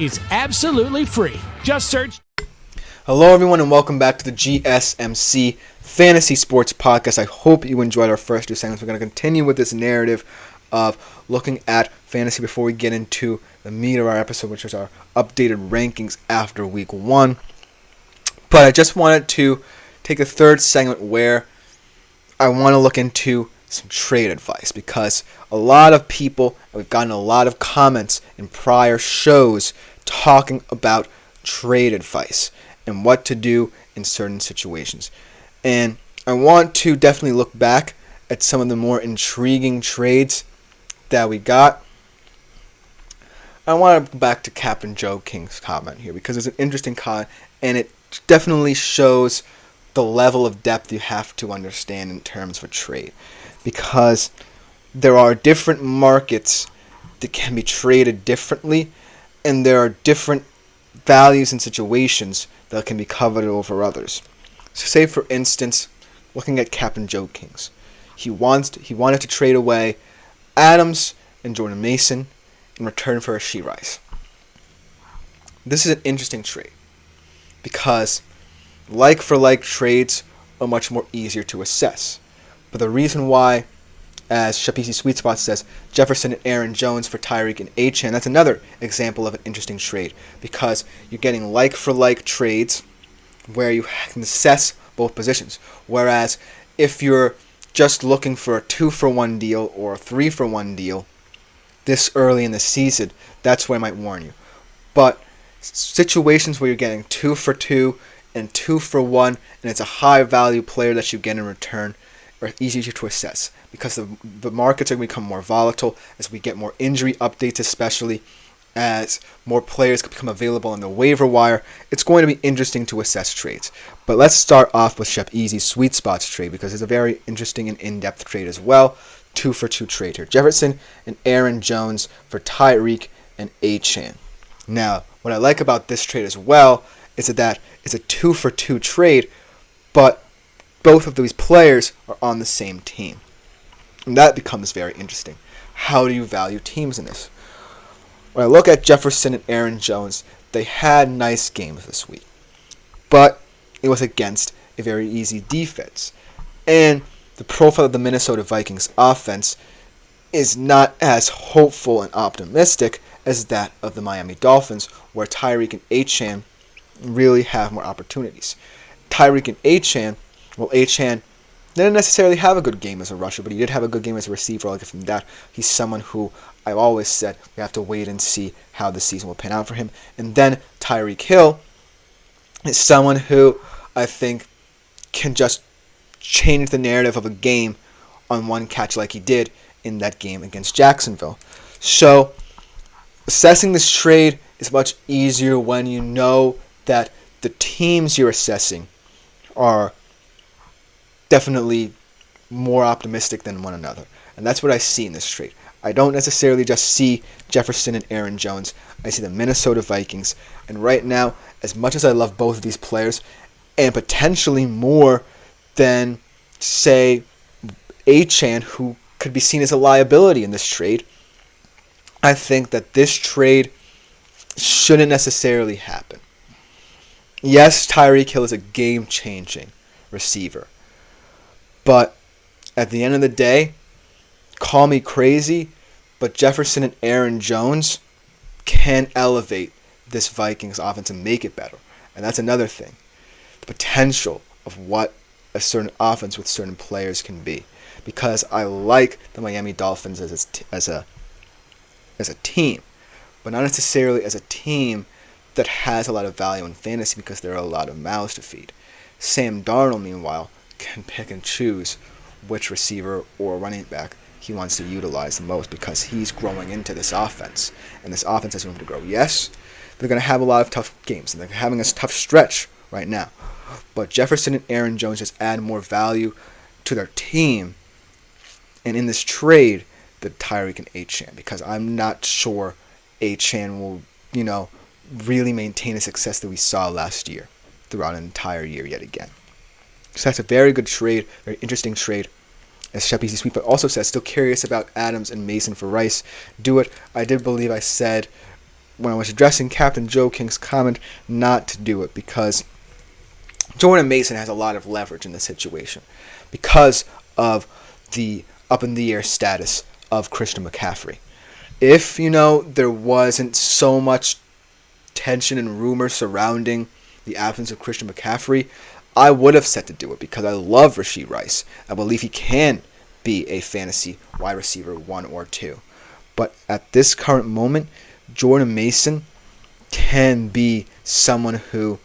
is absolutely free. Just search. Hello, everyone, and welcome back to the GSMC Fantasy Sports Podcast. I hope you enjoyed our first two segments. We're going to continue with this narrative of looking at fantasy before we get into the meat of our episode, which is our updated rankings after week one. But I just wanted to take a third segment where I want to look into some trade advice, because a lot of people, we've gotten a lot of comments in prior shows talking about trade advice and what to do in certain situations. And I want to definitely look back at some of the more intriguing trades that we got. I want to go back to Captain Joe King's comment here, because it's an interesting comment, and it definitely shows the level of depth you have to understand in terms of a trade. Because there are different markets that can be traded differently, and there are different values and situations that can be covered over others. So say, for instance, looking at Captain Joe King's. He wanted to trade away Adams and Jordan Mason in return for Rashee Rice. This is an interesting trade, because like-for-like trades are much more easier to assess. But the reason why, as Shapizi Sweet Spot says, Jefferson and Aaron Jones for Tyreek and Achane, that's another example of an interesting trade, because you're getting like-for-like trades where you can assess both positions. Whereas if you're just looking for a 2-for-1 deal or a 3-for-1 deal this early in the season, that's where I might warn you. But situations where you're getting 2-for-2 and 2-for-1, and it's a high-value player that you get in return, are easier to assess, because the markets are going to become more volatile as we get more injury updates, especially as more players become available on the waiver wire. It's going to be interesting to assess trades. But let's start off with Shep Easy's Sweet Spots trade, because it's a very interesting and in-depth trade as well. 2-for-2 trade here. Jefferson and Aaron Jones for Tyreek and Achane. Now, what I like about this trade as well is that it's a 2-for-2 trade, but both of these players are on the same team. And that becomes very interesting. How do you value teams in this? When I look at Jefferson and Aaron Jones, they had nice games this week, but it was against a very easy defense. And the profile of the Minnesota Vikings offense is not as hopeful and optimistic as that of the Miami Dolphins, where Tyreek and Achane really have more opportunities. Tyreek and Achane, well, Achane didn't necessarily have a good game as a rusher, but he did have a good game as a receiver. I'll give him that. He's someone who I've always said we have to wait and see how the season will pan out for him. And then Tyreek Hill is someone who I think can just change the narrative of a game on one catch like he did in that game against Jacksonville. So assessing this trade is much easier when you know that the teams you're assessing are definitely more optimistic than one another. And that's what I see in this trade. I don't necessarily just see Jefferson and Aaron Jones. I see the Minnesota Vikings. And right now, as much as I love both of these players, and potentially more than, say, Achane, who could be seen as a liability in this trade, I think that this trade shouldn't necessarily happen. Yes, Tyreek Hill is a game-changing receiver. But at the end of the day, call me crazy, but Jefferson and Aaron Jones can elevate this Vikings offense and make it better. And that's another thing. The potential of what a certain offense with certain players can be. Because I like the Miami Dolphins as a team, but not necessarily as a team that has a lot of value in fantasy, because there are a lot of mouths to feed. Sam Darnold, meanwhile, can pick and choose which receiver or running back he wants to utilize the most, because he's growing into this offense, and this offense has room to grow. Yes, they're going to have a lot of tough games, and they're having a tough stretch right now, but Jefferson and Aaron Jones just add more value to their team, and in this trade, the Tyreek and Achane, because I'm not sure Achane will, really maintain the success that we saw last year throughout an entire year yet again. So that's a very good trade, very interesting trade. As Shep Easy Sweet also says, still curious about Adams and Mason for Rice. Do it. I did believe I said when I was addressing Captain Joe King's comment not to do it, because Jordan Mason has a lot of leverage in this situation because of the up-in-the-air status of Christian McCaffrey. If, there wasn't so much tension and rumor surrounding the absence of Christian McCaffrey, I would have said to do it because I love Rashee Rice. I believe he can be a fantasy wide receiver 1 or 2. But at this current moment, Jordan Mason can be someone who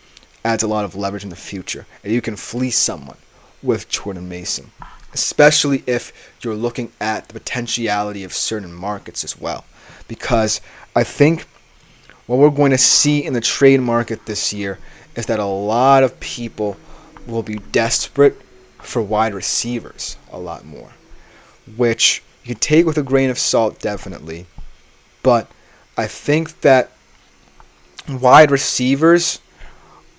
adds a lot of leverage in the future. And you can fleece someone with Jordan Mason, especially if you're looking at the potentiality of certain markets as well. Because I think what we're going to see in the trade market this year is that a lot of people will be desperate for wide receivers a lot more, which you can take with a grain of salt, definitely. But I think that wide receivers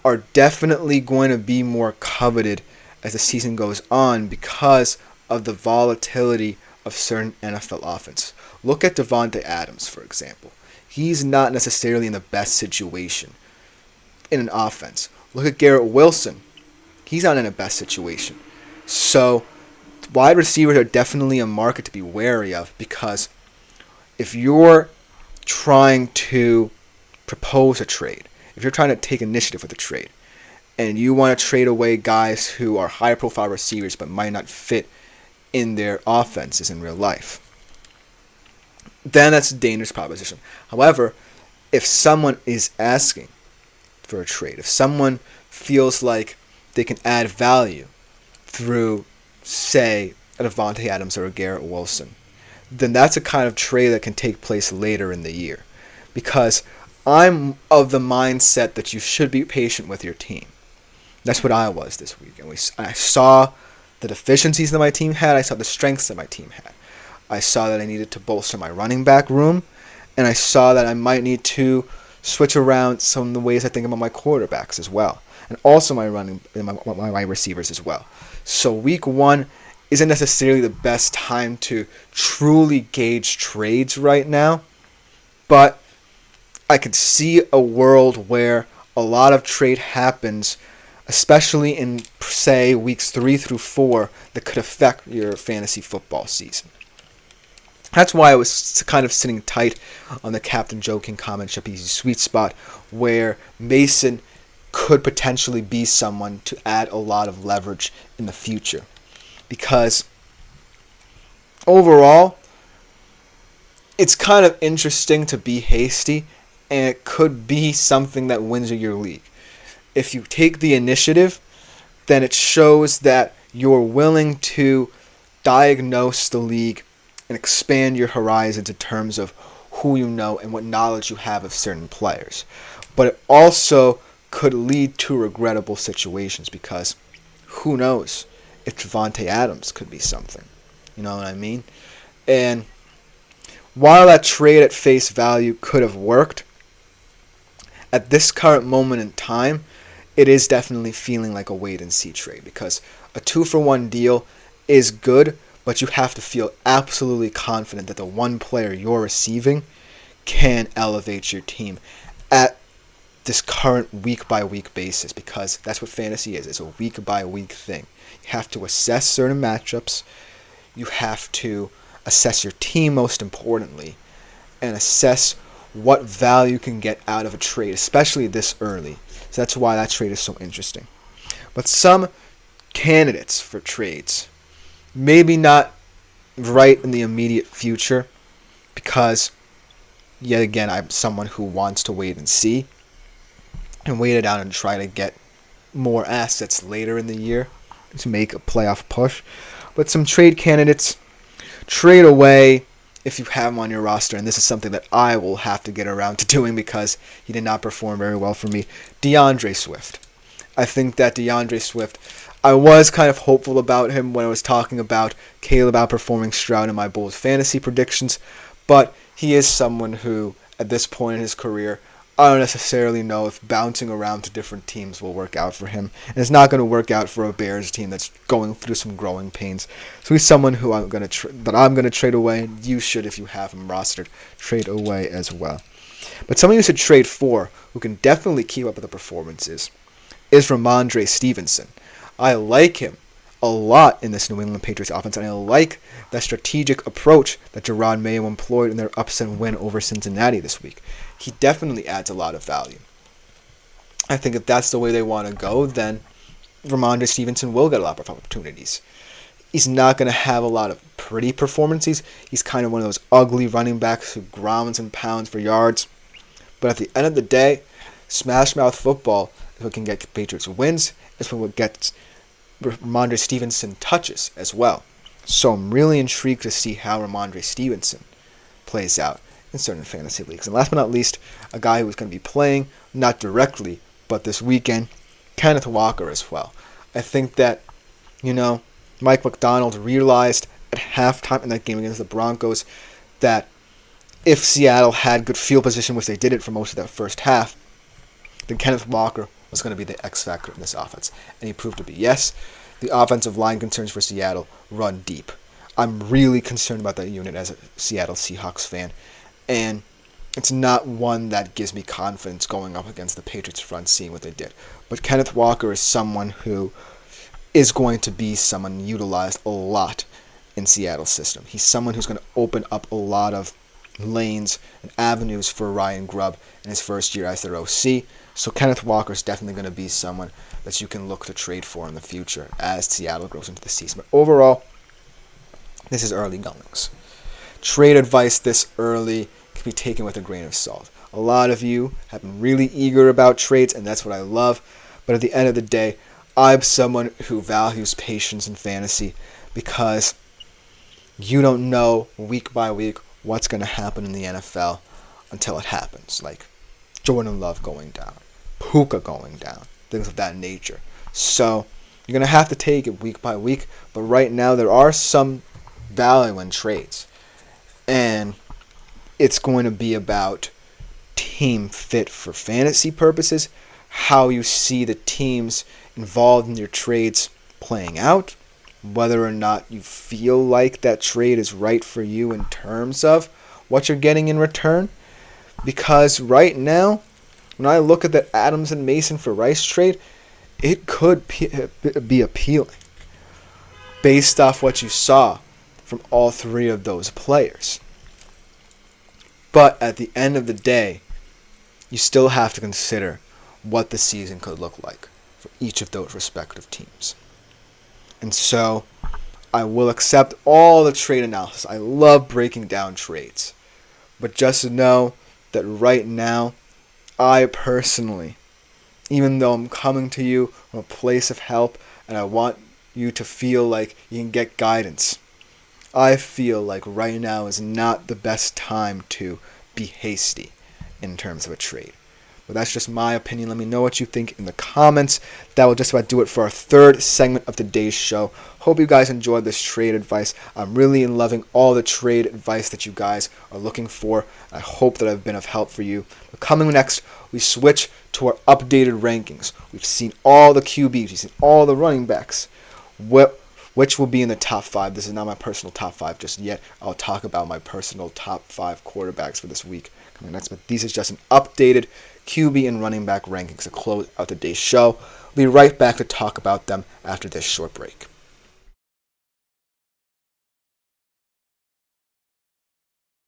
are definitely going to be more coveted as the season goes on because of the volatility of certain NFL offense. Look at Davante Adams, for example. He's not necessarily in the best situation in an offense. Look at Garrett Wilson. He's not in the best situation. So wide receivers are definitely a market to be wary of, because if you're trying to propose a trade, if you're trying to take initiative with a trade, and you want to trade away guys who are high-profile receivers but might not fit in their offenses in real life, then that's a dangerous proposition. However, if someone is asking for a trade, if someone feels like they can add value through, say, a Davante Adams or a Garrett Wilson, then that's a kind of trade that can take place later in the year. Because I'm of the mindset that you should be patient with your team. That's what I was this week. And I saw the deficiencies that my team had. I saw the strengths that my team had. I saw that I needed to bolster my running back room. And I saw that I might need to switch around some of the ways I think about my quarterbacks as well. And also my receivers as well. So week 1 isn't necessarily the best time to truly gauge trades right now. But I could see a world where a lot of trade happens, especially in, say, weeks 3 through 4, that could affect your fantasy football season. That's why I was kind of sitting tight on the Captain Joking comment, Shapizi sweet spot, where Mason could potentially be someone to add a lot of leverage in the future. Because overall, it's kind of interesting to be hasty, and it could be something that wins your league. If you take the initiative, then it shows that you're willing to diagnose the league and expand your horizons in terms of who you know and what knowledge you have of certain players. But it also could lead to regrettable situations, because who knows if Davante Adams could be something. You know what I mean? And while that trade at face value could have worked, at this current moment in time, it is definitely feeling like a wait-and-see trade, because a 2-for-1 deal is good, but you have to feel absolutely confident that the one player you're receiving can elevate your team at this current week-by-week basis, because that's what fantasy is. It's a week-by-week thing. You have to assess certain matchups. You have to assess your team, most importantly, and assess what value you can get out of a trade, especially this early. So that's why that trade is so interesting. But some candidates for trades, maybe not right in the immediate future, because yet again, I'm someone who wants to wait and see and wait it out and try to get more assets later in the year to make a playoff push. But some trade candidates, trade away if you have him on your roster, and this is something that I will have to get around to doing because he did not perform very well for me, DeAndre Swift. I think that DeAndre Swift, I was kind of hopeful about him when I was talking about Caleb outperforming Stroud in my Bulls fantasy predictions, but he is someone who, at this point in his career, I don't necessarily know if bouncing around to different teams will work out for him. And it's not going to work out for a Bears team that's going through some growing pains. So he's someone who I'm going to trade away. You should, if you have him rostered, trade away as well. But someone you should trade for, who can definitely keep up with the performances, is Ramondre Stevenson. I like him a lot in this New England Patriots offense, and I like the strategic approach that Jerod Mayo employed in their upset win over Cincinnati this week. He definitely adds a lot of value. I think if that's the way they want to go, then Ramondre Stevenson will get a lot of opportunities. He's not going to have a lot of pretty performances. He's kind of one of those ugly running backs who grounds and pounds for yards. But at the end of the day, smash mouth football is what can get Patriots wins. It's what gets Ramondre Stevenson touches as well. So I'm really intrigued to see how Ramondre Stevenson plays out in certain fantasy leagues. And last but not least, a guy who's going to be playing, not directly, but this weekend, Kenneth Walker as well. I think that, Mike McDonald realized at halftime in that game against the Broncos that if Seattle had good field position, which they did it for most of that first half, then Kenneth Walker was going to be the X factor in this offense. And he proved to be yes. The offensive line concerns for Seattle run deep. I'm really concerned about that unit as a Seattle Seahawks fan. And it's not one that gives me confidence going up against the Patriots front, seeing what they did. But Kenneth Walker is someone who is going to be someone utilized a lot in Seattle's system. He's someone who's going to open up a lot of lanes and avenues for Ryan Grubb in his first year as their OC. So Kenneth Walker is definitely going to be someone that you can look to trade for in the future as Seattle grows into the season. But overall, this is early goings. Trade advice this early can be taken with a grain of salt. A lot of you have been really eager about trades, and that's what I love. But at the end of the day, I'm someone who values patience in fantasy because you don't know week by week what's going to happen in the NFL until it happens. Like Jordan Love going down, Puka going down, things of that nature. So you're going to have to take it week by week. But right now there are some value in trades. And it's going to be about team fit for fantasy purposes, how you see the teams involved in your trades playing out, whether or not you feel like that trade is right for you in terms of what you're getting in return. Because right now, when I look at that Adams and Mason for Rice trade, it could be appealing based off what you saw from all three of those players. But at the end of the day, you still have to consider what the season could look like for each of those respective teams. And so I will accept all the trade analysis. I love breaking down trades. But just know that right now, I personally, even though I'm coming to you from a place of help and I want you to feel like you can get guidance, I feel like right now is not the best time to be hasty in terms of a trade. But that's just my opinion. Let me know what you think in the comments. That will just about do it for our third segment of today's show. Hope you guys enjoyed this trade advice. I'm really loving all the trade advice that you guys are looking for. I hope that I've been of help for you. But coming next, we switch to our updated rankings. We've seen all the QBs. We've seen all the running backs. Which will be in the top 5. This is not my personal top 5 just yet. I'll talk about my personal top 5 quarterbacks for this week coming next. But these is just an updated QB and running back rankings to close out today's show. We'll be right back to talk about them after this short break.